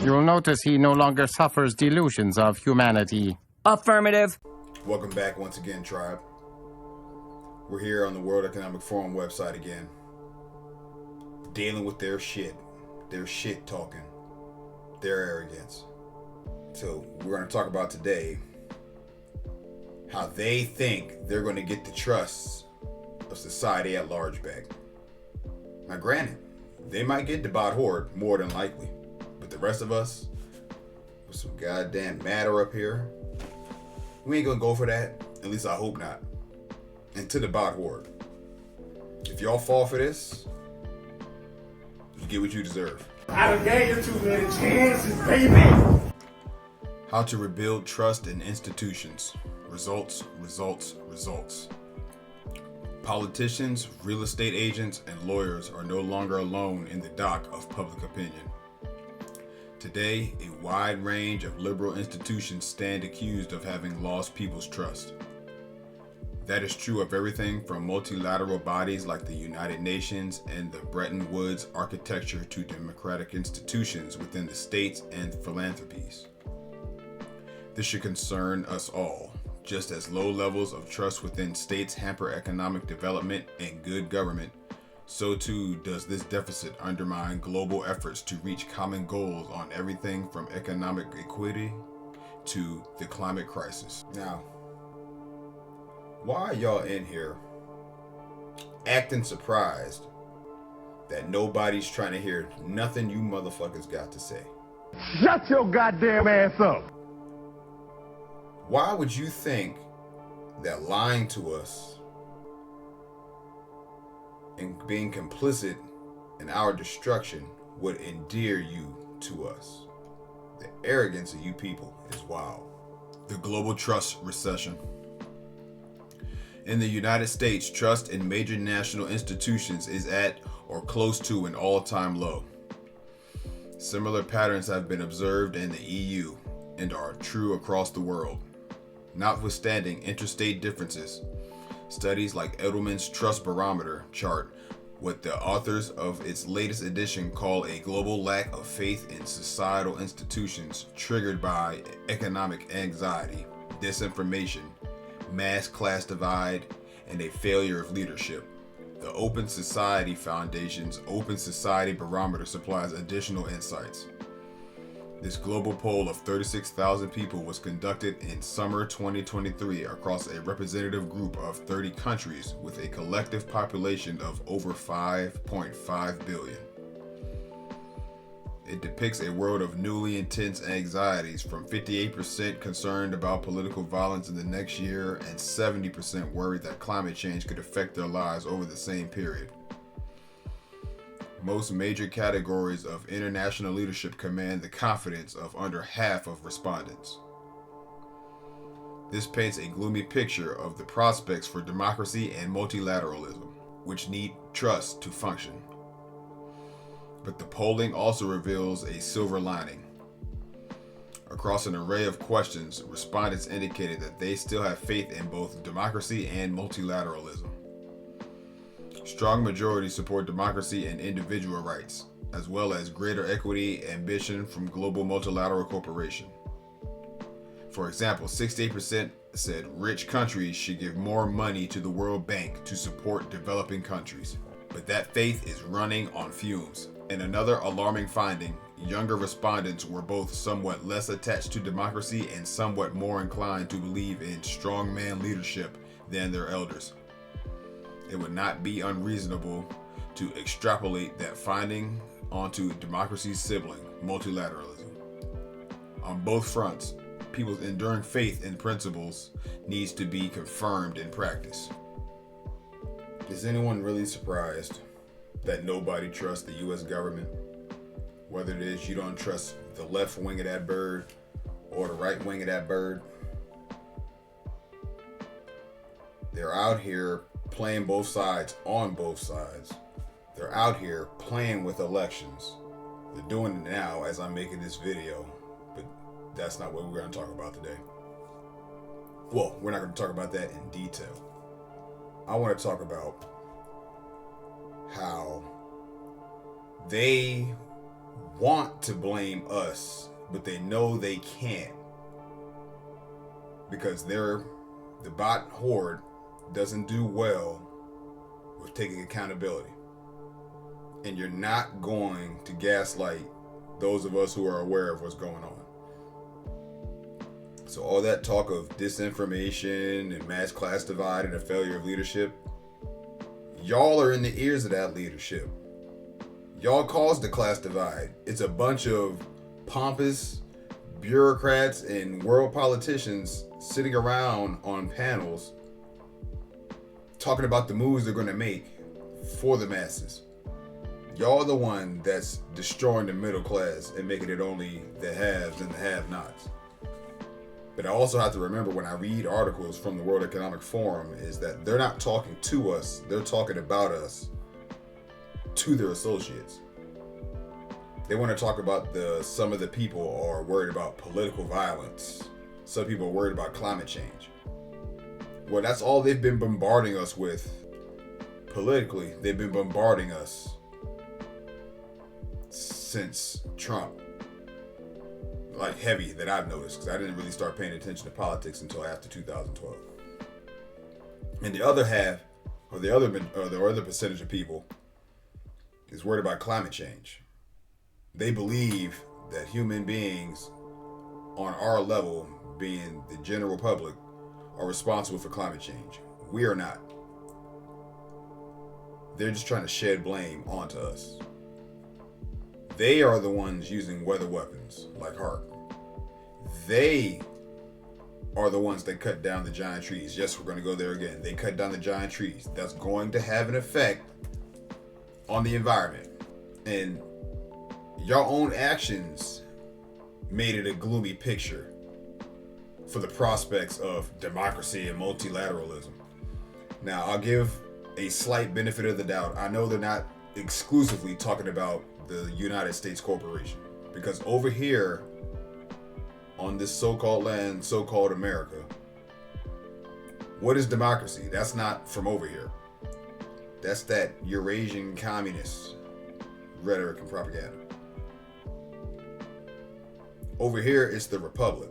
You'll notice he no longer suffers delusions of humanity. Affirmative. Welcome back once again, tribe. We're here on the World Economic Forum website again, dealing with their shit talking, their arrogance. So we're going to talk about today how they think they're going to get the trust of society at large back. Now granted, they might get the bot horde more than likely, but the rest of us, with some goddamn matter up here, we ain't gonna go for that. At least I hope not. And to the bot horde, if y'all fall for this, you get what you deserve. I done gave you too many chances, baby. How to rebuild trust in institutions. Results. Politicians, real estate agents, and lawyers are no longer alone in the dock of public opinion. Today, a wide range of liberal institutions stand accused of having lost people's trust. That is true of everything from multilateral bodies like the United Nations and the Bretton Woods architecture to democratic institutions within the states and philanthropies. This should concern us all. Just as low levels of trust within states hamper economic development and good government, so too does this deficit undermine global efforts to reach common goals on everything from economic equity to the climate crisis. Now, why are y'all in here acting surprised that nobody's trying to hear nothing you motherfuckers got to say? Shut your goddamn ass up. Why would you think that lying to us and being complicit in our destruction would endear you to us? The arrogance of you people is wild. The global trust recession. In the United States, trust in major national institutions is at or close to an all-time low. Similar patterns have been observed in the EU and are true across the world. Notwithstanding interstate differences, studies like Edelman's Trust Barometer chart what the authors of its latest edition call a global lack of faith in societal institutions triggered by economic anxiety, disinformation, mass class divide, and a failure of leadership. The Open Society Foundation's Open Society Barometer supplies additional insights. This global poll of 36,000 people was conducted in summer 2023 across a representative group of 30 countries with a collective population of over 5.5 billion. It depicts a world of newly intense anxieties, from 58% concerned about political violence in the next year and 70% worried that climate change could affect their lives over the same period. Most major categories of international leadership command the confidence of under half of respondents. This paints a gloomy picture of the prospects for democracy and multilateralism, which need trust to function. But the polling also reveals a silver lining. Across an array of questions, respondents indicated that they still have faith in both democracy and multilateralism. Strong majorities support democracy and individual rights, as well as greater equity ambition from global multilateral cooperation. For example, 68% said rich countries should give more money to the World Bank to support developing countries. But that faith is running on fumes. In another alarming finding, younger respondents were both somewhat less attached to democracy and somewhat more inclined to believe in strongman leadership than their elders. It would not be unreasonable to extrapolate that finding onto democracy's sibling, multilateralism. On both fronts, people's enduring faith in principles needs to be confirmed in practice. Is anyone really surprised that nobody trusts the U.S. government? Whether it is you don't trust the left wing of that bird or the right wing of that bird. They're out here playing both sides on both sides. They're out here playing with elections. They're doing it now as I'm making this video, but that's not what we're going to talk about today. Well, we're not going to talk about that in detail. I want to talk about how they want to blame us, but they know they can't because the bot horde doesn't do well with taking accountability. And you're not going to gaslight those of us who are aware of what's going on. So all that talk of disinformation and mass class divide and a failure of leadership, y'all are in the ears of that leadership. Y'all caused the class divide. It's a bunch of pompous bureaucrats and world politicians sitting around on panels talking about the moves they're going to make for the masses. Y'all are the one that's destroying the middle class and making it only the haves and the have-nots. But I also have to remember when I read articles from the World Economic Forum is that they're not talking to us, they're talking about us to their associates. They want to talk about some of the people are worried about political violence. Some people are worried about climate change. Well, that's all they've been bombarding us with. Politically, they've been bombarding us since Trump. Like heavy that I've noticed, because I didn't really start paying attention to politics until after 2012. And the other half, or the other percentage of people, is worried about climate change. They believe that human beings on our level, being the general public, are responsible for climate change. We are not. They're just trying to shed blame onto us. They are the ones using weather weapons like HARP. They are the ones that cut down the giant trees. Yes, we're going to go there again. They cut down the giant trees. That's going to have an effect on the environment. And your own actions made it a gloomy picture for the prospects of democracy and multilateralism. Now, I'll give a slight benefit of the doubt. I know they're not exclusively talking about the United States corporation, because over here on this so-called land, so-called America, what is democracy? That's not from over here. That's that Eurasian communist rhetoric and propaganda. Over here, it's the republic,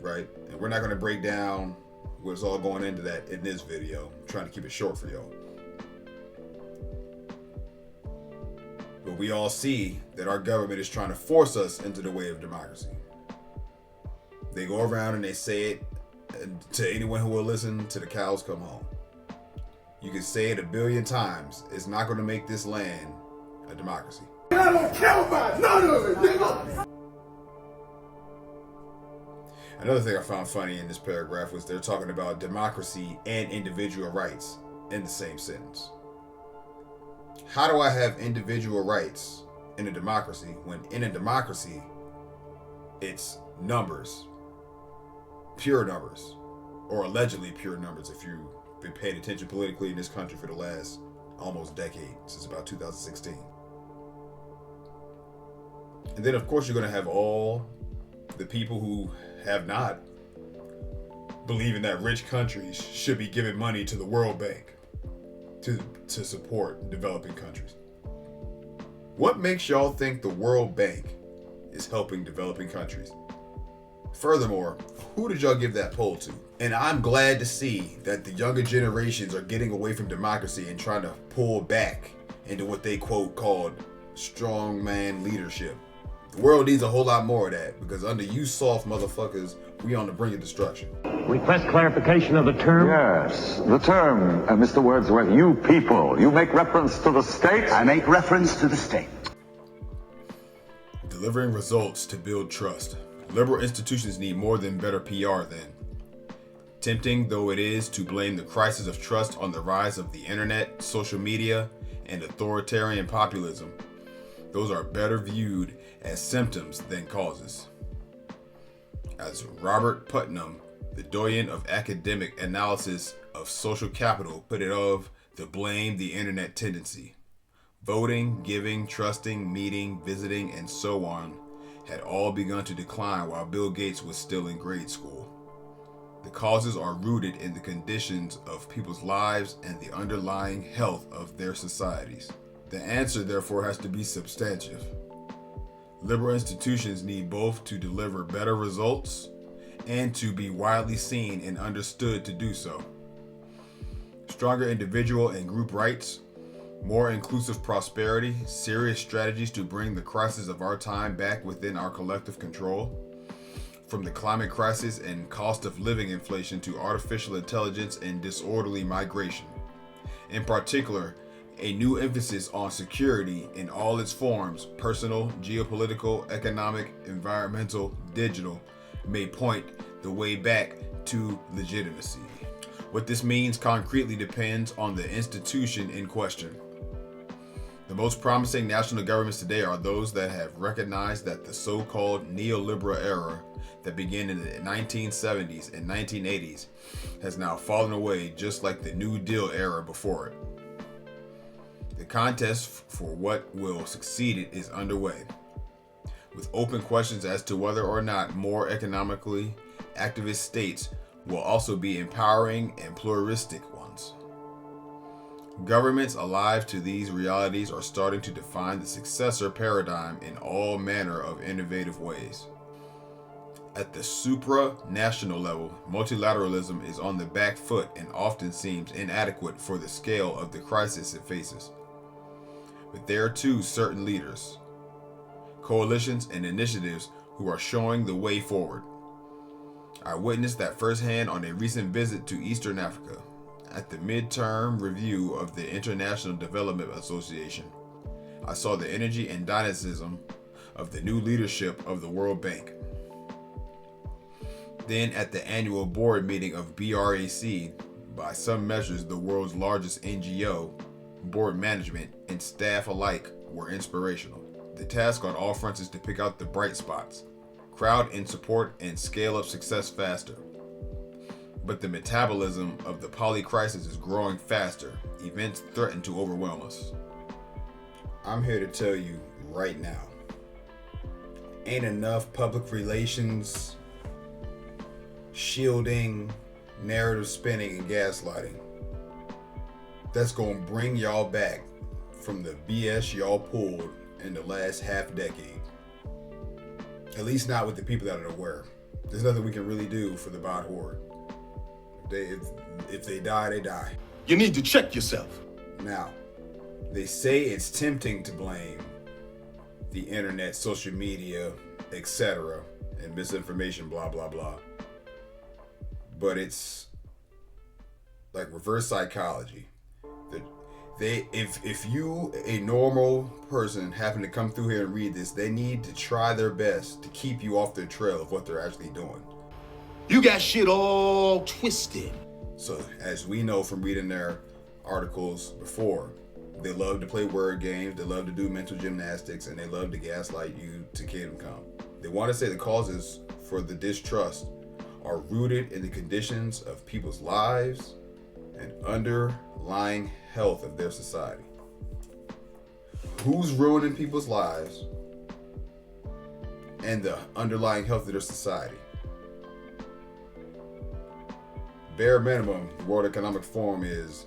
right? And we're not going to break down what's all going into that in this video. I'm trying to keep it short for y'all. But we all see that our government is trying to force us into the way of democracy. They go around and they say it to anyone who will listen till the cows come home. You can say it 1 billion times. It's not going to make this land a democracy. I don't care about none of it, nigga. Another thing I found funny in this paragraph was they're talking about democracy and individual rights in the same sentence. How do I have individual rights in a democracy when in a democracy it's numbers, pure numbers, or allegedly pure numbers if you've been paying attention politically in this country for the last almost decade, since about 2016. And then of course you're going to have all the people who have not, believing that rich countries should be giving money to the World Bank to support developing countries. What makes y'all think the World Bank is helping developing countries? Furthermore, who did y'all give that poll to? And I'm glad to see that the younger generations are getting away from democracy and trying to pull back into what they quote called strongman leadership. The world needs a whole lot more of that, because under you soft motherfuckers, we on the brink of destruction. Request clarification of the term? Yes, the term, Mr. Wordsworth, you people. You make reference to the state? I make reference to the state. Delivering results to build trust. Liberal institutions need more than better PR then. Tempting though it is to blame the crisis of trust on the rise of the internet, social media, and authoritarian populism, those are better viewed as symptoms than causes. As Robert Putnam, the doyen of academic analysis of social capital, put it of the blame the internet tendency. Voting, giving, trusting, meeting, visiting, and so on had all begun to decline while Bill Gates was still in grade school. The causes are rooted in the conditions of people's lives and the underlying health of their societies. The answer, therefore, has to be substantive. Liberal institutions need both to deliver better results and to be widely seen and understood to do so. Stronger individual and group rights, more inclusive prosperity, serious strategies to bring the crisis of our time back within our collective control. From the climate crisis and cost of living inflation to artificial intelligence and disorderly migration. In particular, a new emphasis on security in all its forms, personal, geopolitical, economic, environmental, digital, may point the way back to legitimacy. What this means concretely depends on the institution in question. The most promising national governments today are those that have recognized that the so-called neoliberal era that began in the 1970s and 1980s has now fallen away, just like the New Deal era before it. The contest for what will succeed it is underway, with open questions as to whether or not more economically activist states will also be empowering and pluralistic ones. Governments alive to these realities are starting to define the successor paradigm in all manner of innovative ways. At the supranational level, multilateralism is on the back foot and often seems inadequate for the scale of the crisis it faces. But there are too certain leaders, coalitions, and initiatives who are showing the way forward. I witnessed that firsthand on a recent visit to Eastern Africa at the midterm review of the International Development Association. I saw the energy and dynamism of the new leadership of the World Bank. Then at the annual board meeting of BRAC, by some measures the world's largest NGO, board management and staff alike were inspirational. The task on all fronts is to pick out the bright spots, crowd in support, and scale up success faster. But the metabolism of the poly crisis is growing faster. Events threaten to overwhelm us. I'm here to tell you right now, ain't enough public relations, shielding, narrative spinning, and gaslighting that's gonna bring y'all back from the BS y'all pulled in the last half decade. At least not with the people that are aware. There's nothing we can really do for the bot horde. If they die, they die. You need to check yourself. Now, they say it's tempting to blame the internet, social media, etc., and misinformation, blah, blah, blah. But it's like reverse psychology. If you, a normal person, happen to come through here and read this, they need to try their best to keep you off their trail of what they're actually doing. You got shit all twisted. So, as we know from reading their articles before, they love to play word games, they love to do mental gymnastics, and they love to gaslight you to kingdom come. They want to say the causes for the distrust are rooted in the conditions of people's lives and underlying health of their society. Who's ruining people's lives and the underlying health of their society? Bare minimum, the World Economic Forum is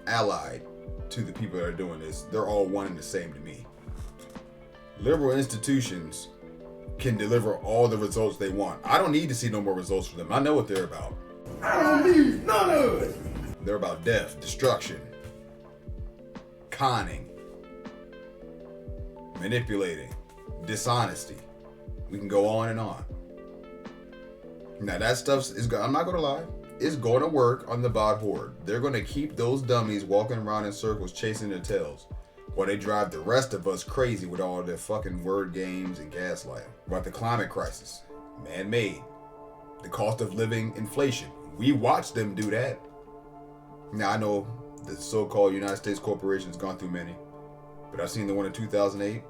allied to the people that are doing this. They're all one and the same to me. Liberal institutions can deliver all the results they want. I don't need to see no more results from them. I know what they're about. I don't need none of it. They're about death, destruction, conning, manipulating, dishonesty. We can go on and on. Now that stuff is, I'm not going to lie, it's going to work on the bot horde. They're going to keep those dummies walking around in circles chasing their tails while they drive the rest of us crazy with all their fucking word games and gaslighting. About the climate crisis, man-made, the cost of living inflation. We watched them do that. Now I know the so-called United States corporation has gone through many, but I've seen the one in 2008,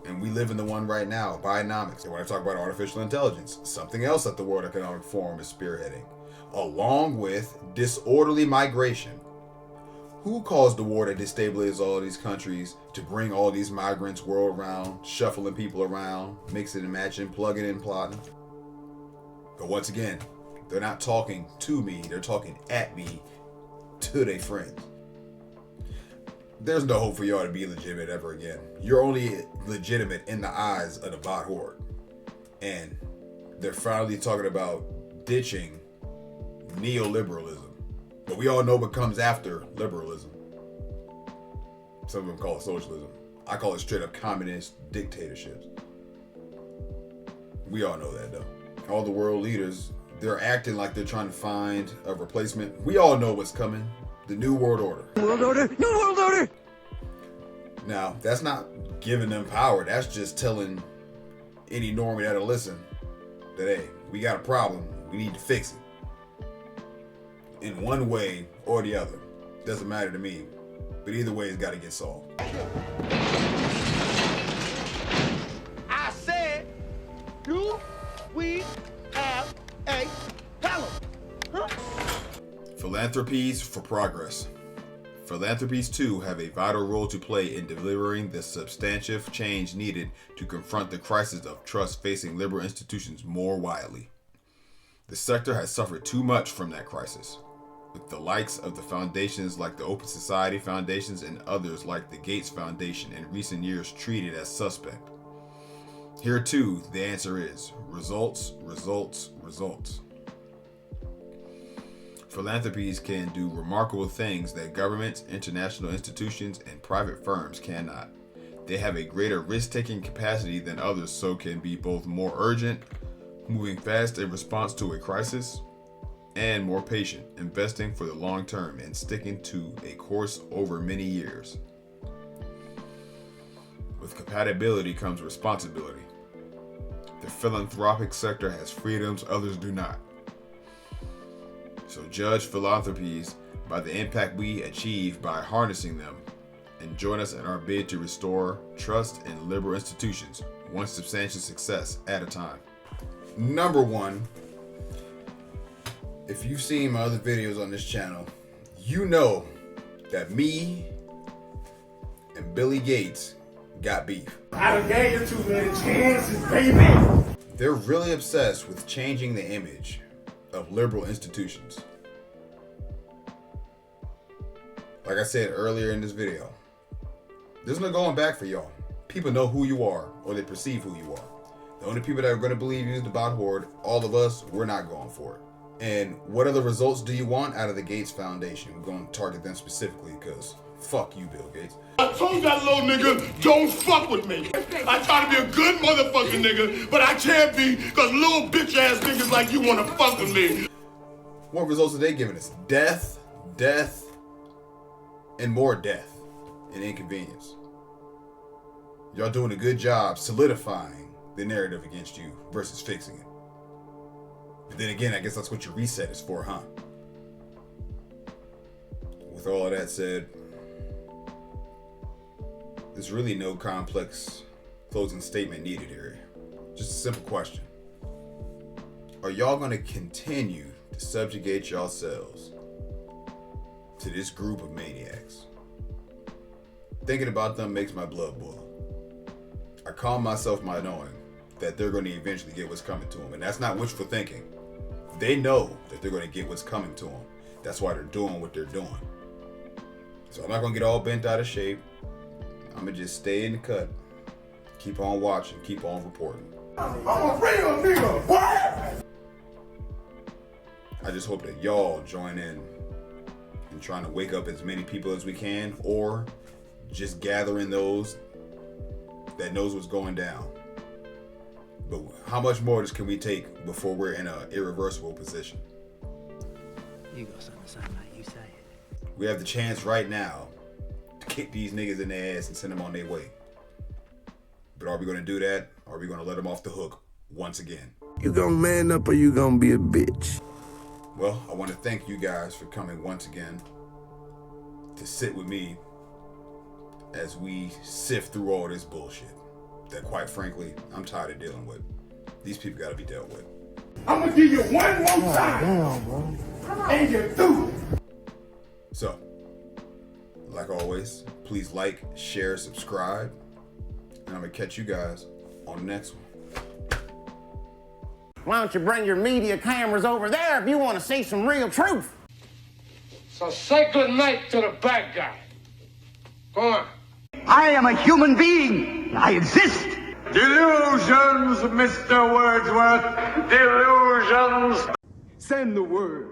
and we live in the one right now, Bidenomics. They want to talk about artificial intelligence, something else that the World Economic Forum is spearheading, along with disorderly migration. Who caused the war that destabilized all these countries to bring all these migrants world around, shuffling people around, mixing and matching, plugging and plotting? But once again, they're not talking to me, they're talking at me, to their friends. There's no hope for y'all to be legitimate ever again. You're only legitimate in the eyes of the bot horde. And they're finally talking about ditching neoliberalism. But we all know what comes after liberalism. Some of them call it socialism. I call it straight up communist dictatorships. We all know that though. All the world leaders, they're acting like they're trying to find a replacement. We all know what's coming. The New World Order. World Order! New World Order! Now, that's not giving them power. That's just telling any normie that'll listen that, hey, we got a problem. We need to fix it. In one way or the other. Doesn't matter to me. But either way, it's got to get solved. I said, do we have a problem? Huh? Philanthropies for progress. Philanthropies too have a vital role to play in delivering the substantive change needed to confront the crisis of trust facing liberal institutions more widely. The sector has suffered too much from that crisis, with the likes of the foundations like the Open Society Foundations and others like the Gates Foundation in recent years treated as suspect. Here too, the answer is results, results, results. Philanthropies can do remarkable things that governments, international institutions, and private firms cannot. They have a greater risk-taking capacity than others, so can be both more urgent, moving fast in response to a crisis, and more patient, investing for the long term and sticking to a course over many years. With compatibility comes responsibility. The philanthropic sector has freedoms others do not. So judge philanthropies by the impact we achieve by harnessing them, and join us in our bid to restore trust in liberal institutions, one substantial success at a time. Number one, if you've seen my other videos on this channel, you know that me and Billy Gates got beef. I done gave you too many chances, baby. They're really obsessed with changing the image of liberal institutions. Like I said earlier in this video, there's no going back for y'all. People know who you are, or they perceive who you are. The only people that are going to believe you is the bot horde. All of us, we're not going for it. And what other results do you want out of the Gates Foundation? We're going to target them specifically because fuck you, Bill Gates. I told that little nigga, don't fuck with me. I try to be a good motherfucking nigga, but I can't be because little bitch ass niggas like you want to fuck with me. What results are they giving us? Death, death, and more death and inconvenience. Y'all doing a good job solidifying the narrative against you versus fixing it. But then again, I guess that's what your reset is for, huh? With all of that said, there's really no complex closing statement needed here. Just a simple question. Are y'all gonna continue to subjugate yourselves to this group of maniacs? Thinking about them makes my blood boil. I calm myself by knowing that they're gonna eventually get what's coming to them. And that's not wishful thinking. They know that they're gonna get what's coming to them. That's why they're doing what they're doing. So I'm not gonna get all bent out of shape. I'm gonna just stay in the cut, keep on watching, keep on reporting. I'm a real nigga. What? I just hope that y'all join in trying to wake up as many people as we can, or just gathering those that knows what's going down. But how much more can we take before we're in an irreversible position? You got something to say, mate, you say it. We have the chance right now to kick these niggas in their ass and send them on their way. But are we going to do that? Or are we going to let them off the hook once again? You gonna man up or you gonna be a bitch? Well, I want to thank you guys for coming once again to sit with me as we sift through all this bullshit that, quite frankly, I'm tired of dealing with. These people got to be dealt with. I'm gonna give you one more time. Bro. And you're through. So, like always, please like, share, subscribe, and I'm gonna catch you guys on the next one. Why don't you bring your media cameras over there if you want to see some real truth? So say good night to the bad guy. Fine. I am a human being. I exist. Delusions, Mr. Wordsworth. Delusions. Send the word.